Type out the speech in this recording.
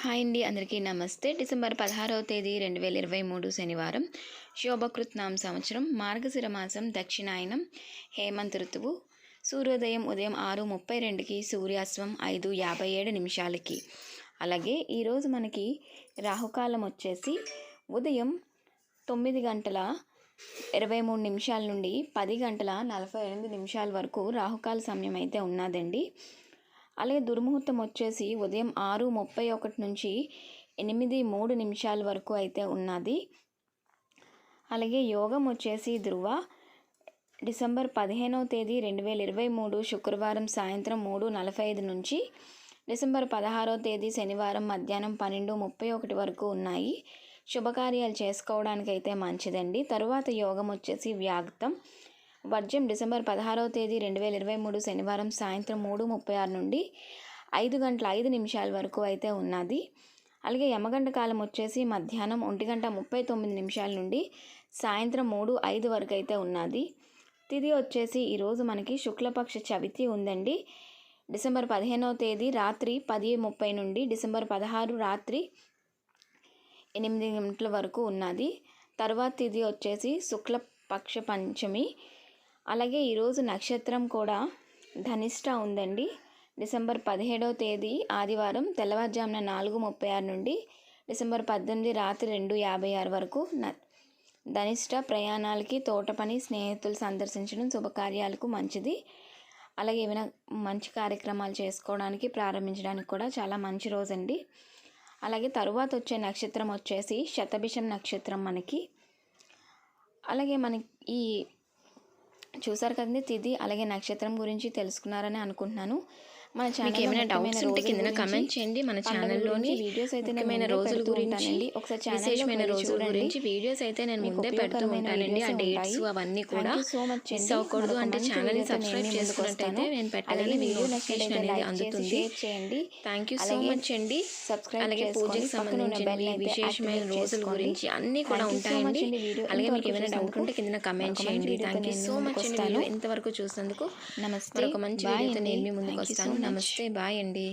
Hi అండి, అందరికీ నమస్తే. డిసెంబర్ 16వ తేదీ 2023 శనివారం. శోభకృత్ నామ సంవత్సరం, మార్గశిర మాసం, దక్షిణాయనం, హేమంత్ ఋతువు. సూర్యోదయం ఉదయం 6:32కి, సూర్యాస్తం 5:57 అలాగే ఈరోజు మనకి రాహుకాలం వచ్చేసి ఉదయం 9:23 నుండి 10:48 వరకు రాహుకాల సమయం అయితే ఉన్నదండి. అలాగే దుర్ముహూర్తం వచ్చేసి ఉదయం 6:31 నుంచి 8:03 వరకు అయితే ఉన్నది. అలాగే యోగం వచ్చేసి ధ్రువ డిసెంబర్ 15వ తేదీ 2023 శుక్రవారం సాయంత్రం 3:45 నుంచి డిసెంబర్ 16వ తేదీ శనివారం మధ్యాహ్నం 12:31 వరకు ఉన్నాయి. శుభకార్యాలు చేసుకోవడానికి అయితే మంచిదండి. తరువాత యోగం వచ్చేసి వ్యాఘ్తం వర్జ్యం డిసెంబర్ 16వ తేదీ 2023 శనివారం సాయంత్రం 3:36 నుండి 5:05 వరకు అయితే ఉన్నది. అలాగే యమగంట కాలం వచ్చేసి మధ్యాహ్నం 1:39 నుండి సాయంత్రం 3:05 వరకు అయితే ఉన్నది. తిథి వచ్చేసి ఈరోజు మనకి శుక్లపక్ష చవితి ఉందండి. డిసెంబర్ 15వ తేదీ రాత్రి 10:30 నుండి డిసెంబర్ 16 రాత్రి 8 వరకు ఉన్నది. తర్వాత తిథి వచ్చేసి శుక్లపక్ష పంచమి. అలాగే ఈరోజు నక్షత్రం కూడా ధనిష్ట ఉందండి. డిసెంబర్ 17వ తేదీ ఆదివారం తెల్లవారుజామున 4:36 నుండి డిసెంబర్ 18 రాత్రి 2:56 వరకు ధనిష్ట. ప్రయాణాలకి, తోట పని, స్నేహితులు సందర్శించడం, శుభకార్యాలకు మంచిది. అలాగే ఏమైనా మంచి కార్యక్రమాలు చేసుకోవడానికి, ప్రారంభించడానికి కూడా చాలా మంచి రోజండి. అలాగే తరువాత వచ్చే నక్షత్రం వచ్చేసి శతభిషం నక్షత్రం మనకి. అలాగే మనకి ఈ చూసారు కదండి తిథి అలాగే నక్షత్రం గురించి తెలుసుకున్నారని అనుకుంటున్నాను. మన ఛానల్ ఏమైనా డౌట్స్ ఉంటే కింద కామెంట్ చేయండి. మన ఛానల్లోని వీడియోస్ అయితే ముఖ్యమైన రోజుల గురించి, విశేషమైన రోజుల గురించి వీడియోస్ అయితే నేను ముందే పెడుతూ ఉంటానండి. ఆ డేట్స్ అవన్నీ కూడా మిస్ అవ్వకూడదు అంటే ఛానల్ని సబ్స్క్రైబ్ చేసుకున్నట్టయితే నేను పెట్టగానే వీడియో నోటిఫికేషన్ అనేది అందుతుంది. థ్యాంక్ యూ సో మచ్ అండి. అలాగే పూజకి సంబంధించినవి, విశేషమైన రోజుల గురించి అన్నీ కూడా ఉంటాయండి. అలాగే మీకు ఏమైనా డౌట్ ఉంటే కింద కామెంట్ చేయండి. థ్యాంక్ యూ సో మచ్ అండి. వీడియో ఇంతవరకు చూసినందుకు నమస్తే. ఒక మంచి వీడియోతో నేను మీ ముందుకు వస్తాను. నమస్తే, బాయ్ అండి.